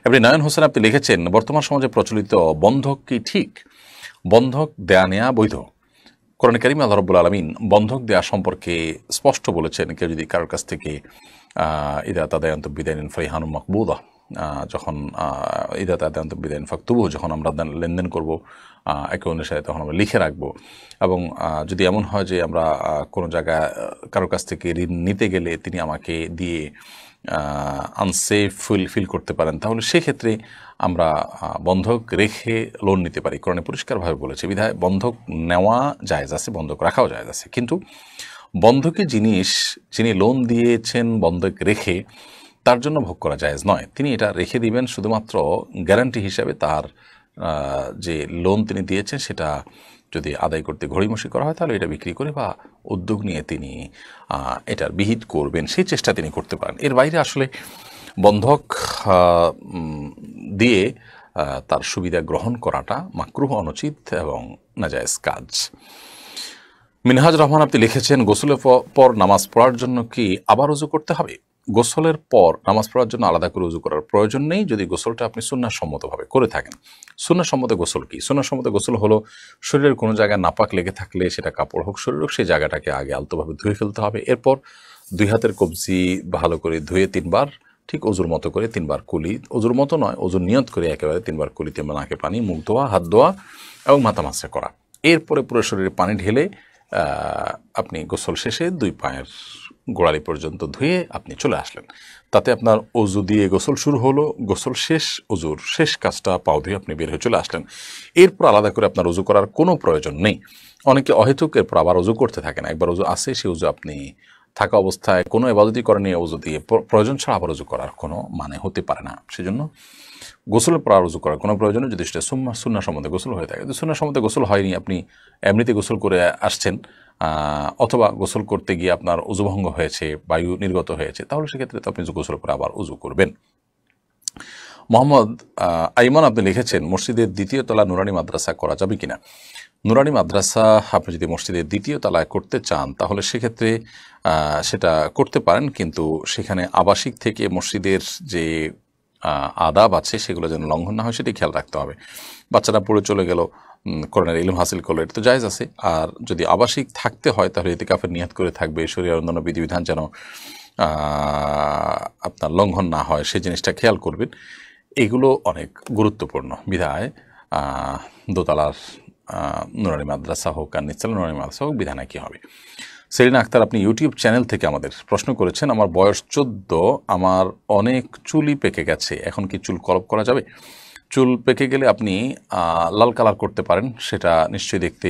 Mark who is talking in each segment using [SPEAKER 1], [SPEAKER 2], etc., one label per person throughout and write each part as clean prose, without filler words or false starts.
[SPEAKER 1] এমনি নয়ন হোসেন আপনি লিখেছেন, বর্তমান সমাজে প্রচলিত বন্ধক কি ঠিক? বন্ধক দেয়া নেয়া বৈধ? কোরআন কারীমে আল্লাহ রাব্বুল আলামিন বন্ধক দেয়া সম্পর্কে স্পষ্ট বলেছেন, কেউ যদি কারোর কাছ থেকে ইদা তাদায়ানতুম বিদাইনিন ফারিহানুম মাকবুদা, যখন ইদা তাদায়ানতুম বিদাইনিন ফাকতুবু, যখন আমরা লেনদেন করব একে অন্যের সাথে, তখন আমরা লিখে রাখবো। এবং যদি এমন হয় যে আমরা কোনো জায়গায় কারোর কাছ থেকে ঋণ নিতে গেলে তিনি আমাকে দিয়ে আনসেফ ফিল করতে পারেন, তাহলে সেক্ষেত্রে আমরা বন্ধক রেখে লোন নিতে পারি। কোরআনে পরিষ্কারভাবে বলেছে, বিধায় বন্ধক নেওয়া জায়েজ আছে, বন্ধক রাখাও জায়েজ আছে। কিন্তু বন্ধকি জিনিস যিনি লোন দিয়েছেন বন্ধক রেখে, তার জন্য ভোগ করা জায়েজ নয়। তিনি এটা রেখে দিবেন শুধুমাত্র গ্যারান্টি হিসাবে, তার যে লোন তিনি দিয়েছেন সেটা যদি আদায় করতে ঘড়িমসি করা হয়, তাহলে এটা বিক্রি করে বা উদ্যোগ নিয়ে তিনি এটার বিহিত করবেন, সেই চেষ্টা তিনি করতে পারেন। এর বাইরে আসলে বন্ধক দিয়ে তার সুবিধা গ্রহণ করাটা মাকরুহ, অনুচিত এবং নাজায়েজ কাজ। মিনহাজ রহমান আপনি লিখেছেন, গোসলের পর নামাজ পড়ার জন্য কি আবার ওযু করতে হবে? গোসলের পর নামাজ পড়ার জন্য আলাদা করে ওযু করার প্রয়োজন নেই, যদি গোসলটা আপনি সুন্নাহসম্মতভাবে করে থাকেন। সুন্নাহসম্মত গোসল কি? সুন্নাহসম্মত গোসল হলো, শরীরের কোনো জায়গায় নাপাক লেগে থাকলে, সেটা কাপড় হোক শরীর হোক, সেই জায়গাটাকে আগে আলতোভাবে ধুয়ে ফেলতে হবে। এরপর 2 হাতের কবজি ভালো করে ধুয়ে 3 বার, ঠিক অজুর মতো করে 3 বার কুলি, অজুর মতো নয়, অজুর নিয়ত করে একেবারে 3 বার কুলিতে নাকে পানি, মুখ ধোয়া, হাত ধোয়া এবং মাথা মাসে করা। এরপরে পুরো শরীরে পানি ঢেলে আপনি গোসল শেষে 2 পায়ের গোড়ালি পর্যন্ত ধুয়ে আপনি চলে আসলেন। তাতে আপনার অজু দিয়ে গোসল শুরু হলো, গোসল শেষ, অজুর শেষ কাজটা পাও ধুয়ে আপনি বের হয়ে চলে আসলেন। এরপর আলাদা করে আপনার অজু করার কোনো প্রয়োজন নেই। অনেকে অহেতুক এরপর আবার অজু করতে থাকেন। একবার অজু আসে, সেই অজু আপনি থাকা অবস্থায় কোনো ইবাদতই করেনি, অজু দিয়ে প্রয়োজন ছাড়া আবার অজু করার কোনো মানে হতে পারে না। সেজন্য গোসলের পর আর ওযু করার কোনো প্রয়োজন নেই, যদি সেটা সুন্নাহসম্মত গোসল হয়ে থাকে। যদি সুন্নাহসম্মত গোসল হয়নি, আপনি এমনিতে গোসল করে আসছেন, অথবা গোসল করতে গিয়ে আপনার ওযুভঙ্গ হয়েছে, বায়ু নির্গত হয়েছে, তাহলে সেক্ষেত্রে তো আপনি গোসল করে আবার ওযু করবেন। মোহাম্মদ আইমান আপনি লিখেছেন, মসজিদের 2য় তলা নুরানি মাদ্রাসা করা যাবে কিনা? নুরানি মাদ্রাসা আপনি যদি মসজিদের 2য় তলায় করতে চান, তাহলে সেক্ষেত্রে সেটা করতে পারেন, কিন্তু সেখানে আবাসিক থেকে মসজিদের যে আদাব আছে সেগুলো যেন লঙ্ঘন না হয়, সেটি খেয়াল রাখতে হবে। বাচ্চারা পড়ে চলে গেল, কোরআনের ইলম হাসিল করলো, এটা তো জায়েজ আছে। আর যদি আবাসিক থাকতে হয়, তাহলে ইতিকাফের নিয়ত করে থাকবে, শরীরের অন্যান্য বিধিবিধান যেন আপনার লঙ্ঘন না হয়, সেই জিনিসটা খেয়াল করবেন। এগুলো অনেক গুরুত্বপূর্ণ। বিধায় দোতলার নুরানি মাদ্রাসা হোক আর নিচতলা নুরানি মাদ্রাসা হোক, বিধানে কী হবে। সেলিনা আক্তার আপনি ইউটিউব চ্যানেল থেকে আমাদের প্রশ্ন করেছেন, আমার বয়স 14, আমার অনেক চুলই পেকে গেছে, এখন কি চুল কলপ করা যাবে? চুল পেকে গেলে আপনি লাল কালার করতে পারেন, সেটা নিশ্চয়ই দেখতে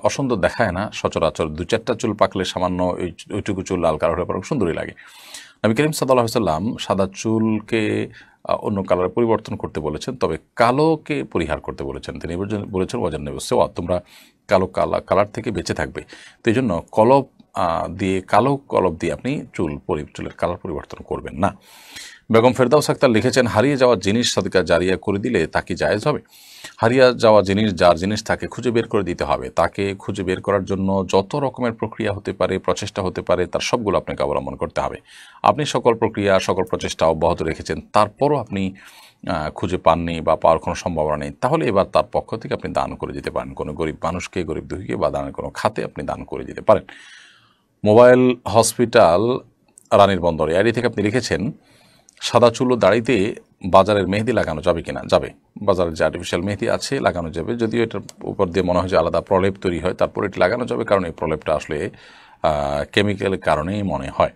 [SPEAKER 1] অসুন্দর দেখায় না সচরাচর। 2-4টা চুল পাকলে সামান্য ওইটুকু চুল লাল কালার হয়ে পড়ে সুন্দরই লাগে। নবী করিম সাল্লাল্লাহু আলাইহি ওয়াসাল্লাম সাদা চুলকে অন্য কালারে পরিবর্তন করতে বলেছেন, তবে কালোকে পরিহার করতে বলেছেন। তিনি বলেছেন, ওয়াজান্নাবু সাওয়া, তোমরা কালো কালার থেকে বেঁচে থাকবে। তো এই জন্য কালো কলব দিয়ে আপনি চুলের কালার পরিবর্তন করবেন না। বেগম ফেরদাউস আক্তার লিখেছেন, হারিয়ে যাওয়া জিনিস সাদকা জারিয়া করে দিলে তা কি জায়েজ হবে? হারিয়ে যাওয়া জিনিস, যার জিনিস তাকে খুঁজে বের করে দিতে হবে। তাকে খুঁজে বের করার জন্য যত রকমের প্রক্রিয়া হতে পারে, প্রচেষ্টা হতে পারে, তার সবগুলো আপনাকে অবলম্বন করতে হবে। আপনি সকল প্রক্রিয়া, সকল প্রচেষ্টা অব্যাহত রেখেছেন, তারপরও আপনি খুঁজে পাননি বা পাওয়ার কোনো সম্ভাবনা নেই, তাহলে এবার তার পক্ষ থেকে আপনি দান করে দিতে পারেন। কোনো গরিব মানুষকে, গরিব দুঃখীকে বা দানের কোনো খাতে আপনি দান করে দিতে পারেন। মোবাইল হসপিটাল রানীর বন্দরে এডি থেকে আপনি লিখেছেন, সাদা চুল ও দাড়িতে বাজারের মেহেদি লাগানো যাবে কিনা? যাবে। বাজারের যে আর্টিফিশিয়াল মেহেদি আছে লাগানো যাবে, যদিও এটার উপর দিয়ে মনে হয় যে আলাদা প্রলেপ তৈরি হয়, তারপর এটি লাগানো যাবে, কারণ এই প্রলেপটা আসলে কেমিক্যালের কারণেই মনে হয়।